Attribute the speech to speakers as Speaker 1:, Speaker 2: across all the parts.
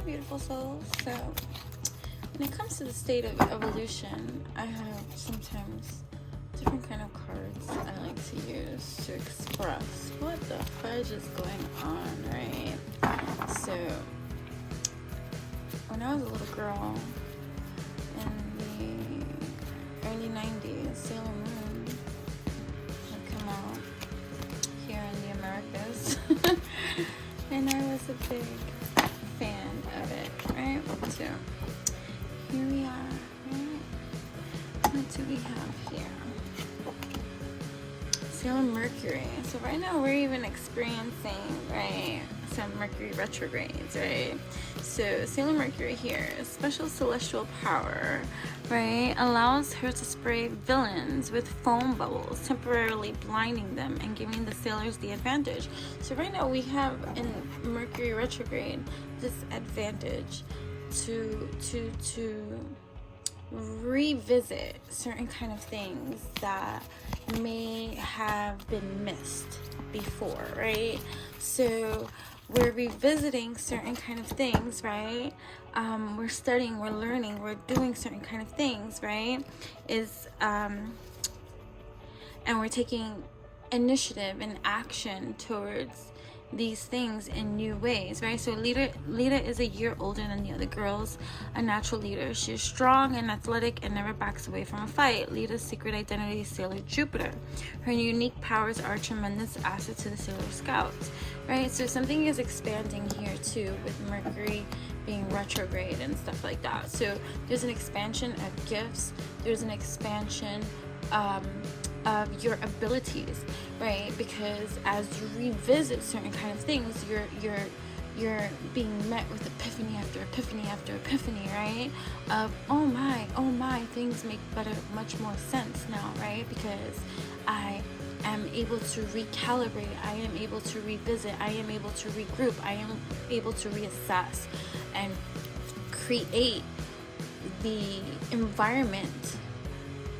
Speaker 1: beautiful souls. So when it comes to the state of evolution, I have sometimes different kind of cards I like to use to express what the fudge is going on, right? So when I was a little girl in the early 90s, Sailor Moon had come out here in the Americas and I was a big fan of it, right? So here we are, right? What do we have here? Sailor Mercury. So right now we're even experiencing, right, some Mercury retrogrades, right? So Sailor Mercury here, special celestial power, right, allows her to spray villains with foam bubbles, temporarily blinding them and giving the sailors the advantage. So right now we have in Mercury retrograde this advantage to revisit certain kind of things that may have been missed before, right? So we're revisiting certain kind of things, right? We're studying, we're learning, we're doing certain kind of things, right? And we're taking initiative and action towards these things in new ways, right? So Lita is a year older than the other girls, a natural leader. She's strong and athletic and never backs away from a fight. Lita's secret identity is Sailor Jupiter. Her unique powers are a tremendous asset to the Sailor Scouts, right? So something is expanding here too with Mercury being retrograde and stuff like that. So there's an expansion of gifts, there's an expansion of your abilities, right? Because as you revisit certain kind of things, you're being met with epiphany after epiphany after epiphany, right? Of oh my, things make much more sense now, right? Because I am able to recalibrate, I am able to revisit, I am able to regroup, I am able to reassess and create the environment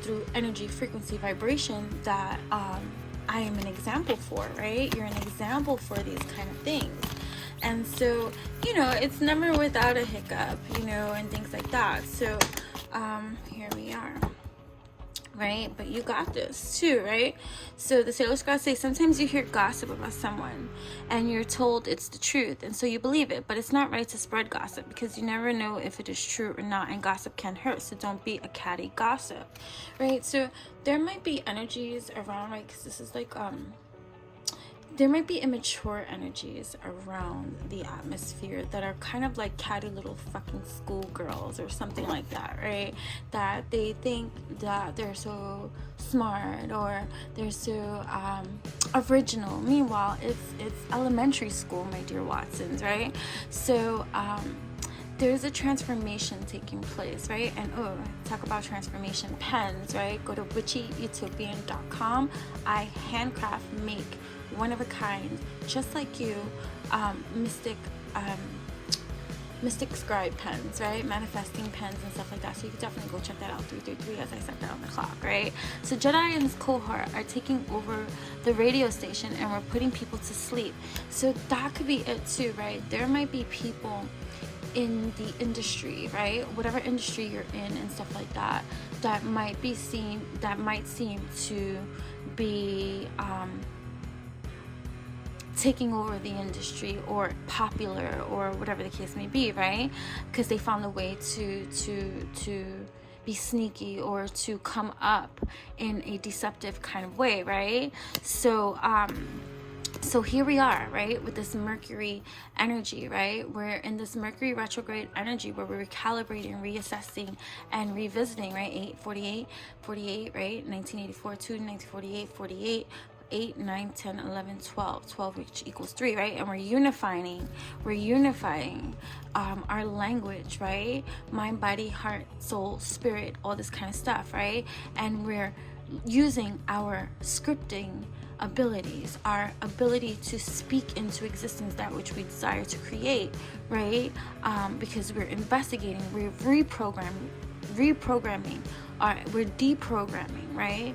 Speaker 1: through energy, frequency, vibration that I am an example for, right? You're an example for these kind of things. And so, it's never without a hiccup, and things like that. So here we are, right? But you got this too, right? So the Sailor Scouts say sometimes you hear gossip about someone and you're told it's the truth, and so you believe it, but it's not right to spread gossip because you never know if it is true or not, and gossip can hurt. So don't be a catty gossip, right? So there might be energies around, right? Because this is like there might be immature energies around the atmosphere that are kind of like catty little fucking schoolgirls or something like that, right? That they think that they're so smart or they're so original. Meanwhile, it's elementary school, my dear Watsons, right? So there's a transformation taking place, right? And talk about transformation pens, right? Go to witchyutopian.com. I handcraft, make one of a kind, just like you, mystic scribe pens, right? Manifesting pens and stuff like that. So you can definitely go check that out. 333, as I said that on the clock, right? So Jedi and his cohort are taking over the radio station and we're putting people to sleep. So that could be it too, right? There might be people in the industry, right? Whatever industry you're in and stuff like that, that might seem to be taking over the industry or popular or whatever the case may be, right? Because they found a way to be sneaky or to come up in a deceptive kind of way, right? So here we are, right, with this Mercury energy, right? We're in this Mercury retrograde energy where we're recalibrating, reassessing, and revisiting, right? 48, right? 1984 to 1948, 48, 8, 9, 10, 11, 12, which equals 3, right? And we're unifying our language, right? Mind, body, heart, soul, spirit, all this kind of stuff, right? And we're using our scripting abilities, our ability to speak into existence that which we desire to create, right? Because we're investigating, we're reprogramming, we're deprogramming, right?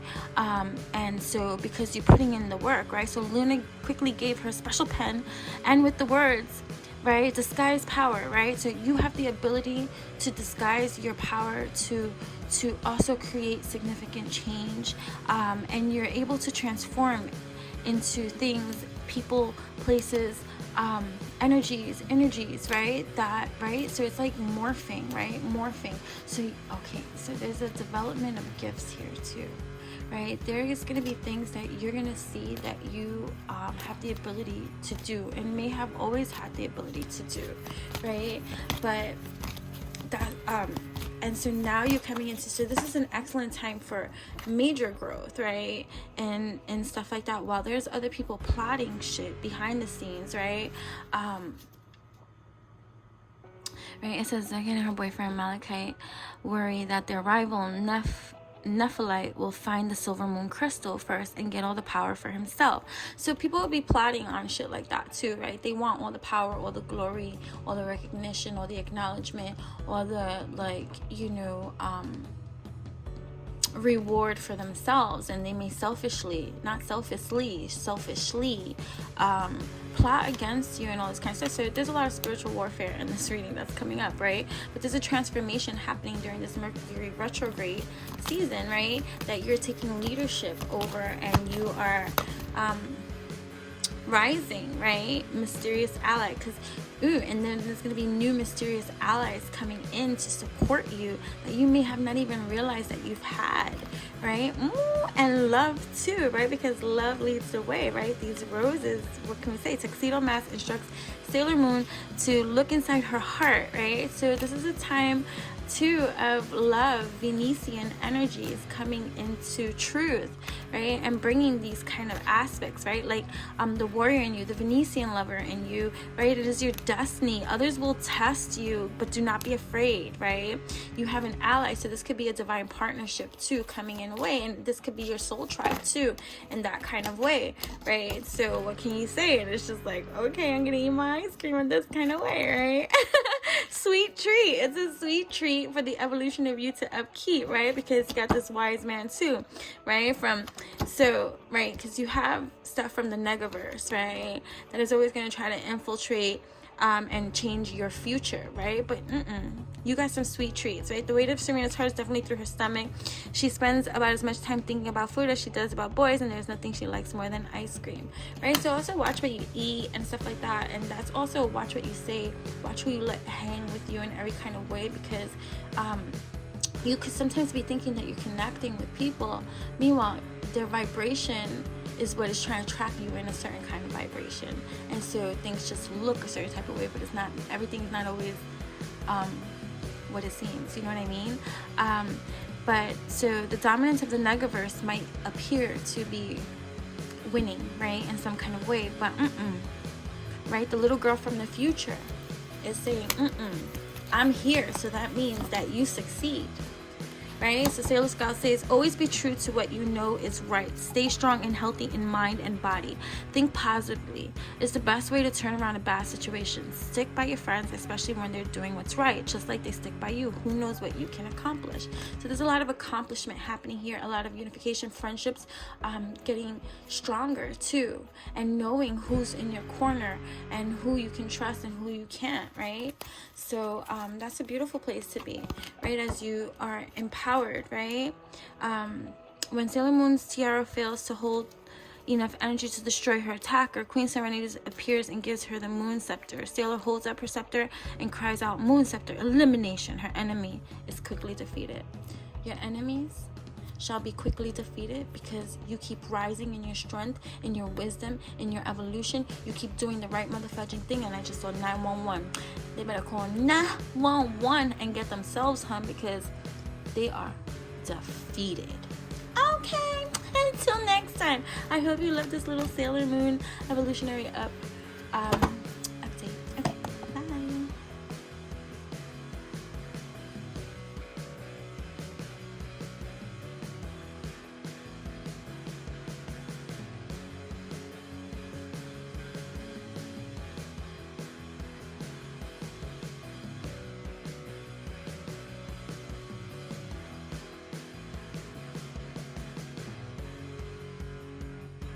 Speaker 1: And so because you're putting in the work, right? So Luna quickly gave her special pen and with the words, right? Disguise power, right? So you have the ability to disguise your power to also create significant change, and you're able to transform into things, people, places, energies, right? That, right? So it's like morphing, right? Morphing. So okay, so there's a development of gifts here too, right? There is going to be things that you're going to see that you have the ability to do, and may have always had the ability to do, right? But that and so now you're coming into, so this is an excellent time for major growth, right? And stuff like that, while there's other people plotting shit behind the scenes, right? Right, it says Megan and her boyfriend Malachite worry that their rival Nephilim will find the silver moon crystal first and get all the power for himself. So people will be plotting on shit like that too, right? They want all the power, all the glory, all the recognition, all the acknowledgement, all the, like, you know, reward for themselves, and they may selfishly plot against you and all this kind of stuff. So there's a lot of spiritual warfare in this reading that's coming up, right? But there's a transformation happening during this Mercury retrograde season, right? That you're taking leadership over, and you are rising, right? Mysterious ally, because and then there's going to be new mysterious allies coming in to support you that you may have not even realized that you've had, right? And love too, right? Because love leads the way, right? These roses, what can we say? Tuxedo Mask instructs Sailor Moon to look inside her heart, right? So this is a time too of love, Venetian energies coming into truth, right? And bringing these kind of aspects, right? Like the warrior in you, the Venetian lover in you, right? It is your destiny. Others will test you, but do not be afraid, right? You have an ally, so this could be a divine partnership too coming in a way, and this could be your soul tribe too in that kind of way, right? So what can you say? And it's just like, okay, I'm gonna eat my ice cream in this kind of way, right? Sweet treat. It's a sweet treat for the evolution of you to upkeep, right? Because you got this wise man too, right? Right, because you have stuff from the Negaverse, right? That is always going to try to infiltrate and change your future, right? But you got some sweet treats, right? The weight of Serena's heart is definitely through her stomach. She spends about as much time thinking about food as she does about boys, and there's nothing she likes more than ice cream, right? So also watch what you eat and stuff like that, and that's also watch what you say, watch who you let hang with you in every kind of way, because you could sometimes be thinking that you're connecting with people, meanwhile their vibration is what is trying to trap you in a certain kind of vibration, and so things just look a certain type of way, but it's not, everything's not always what it seems, you know what I mean? But so the dominance of the Negaverse might appear to be winning, right, in some kind of way, but right? The little girl from the future is saying, I'm here, so that means that you succeed, right? So Sailor Scout says, always be true to what you know is right. Stay strong and healthy in mind and body. Think positively. It's the best way to turn around a bad situation. Stick by your friends, especially when they're doing what's right, just like they stick by you. Who knows what you can accomplish? So there's a lot of accomplishment happening here, a lot of unification, friendships getting stronger too, and knowing who's in your corner and who you can trust and who you can't, right? So that's a beautiful place to be, right? As you are empowered, right? When Sailor Moon's tiara fails to hold enough energy to destroy her attacker, Queen Serenity appears and gives her the Moon Scepter. Sailor holds up her scepter and cries out, Moon Scepter, elimination. Her enemy is quickly defeated. Your enemies shall be quickly defeated because you keep rising in your strength, in your wisdom, in your evolution. You keep doing the right motherfucking thing. And I just saw 911. They better call 911 and get themselves home, because they are defeated. Okay, until next time, I hope you love this little Sailor Moon evolutionary up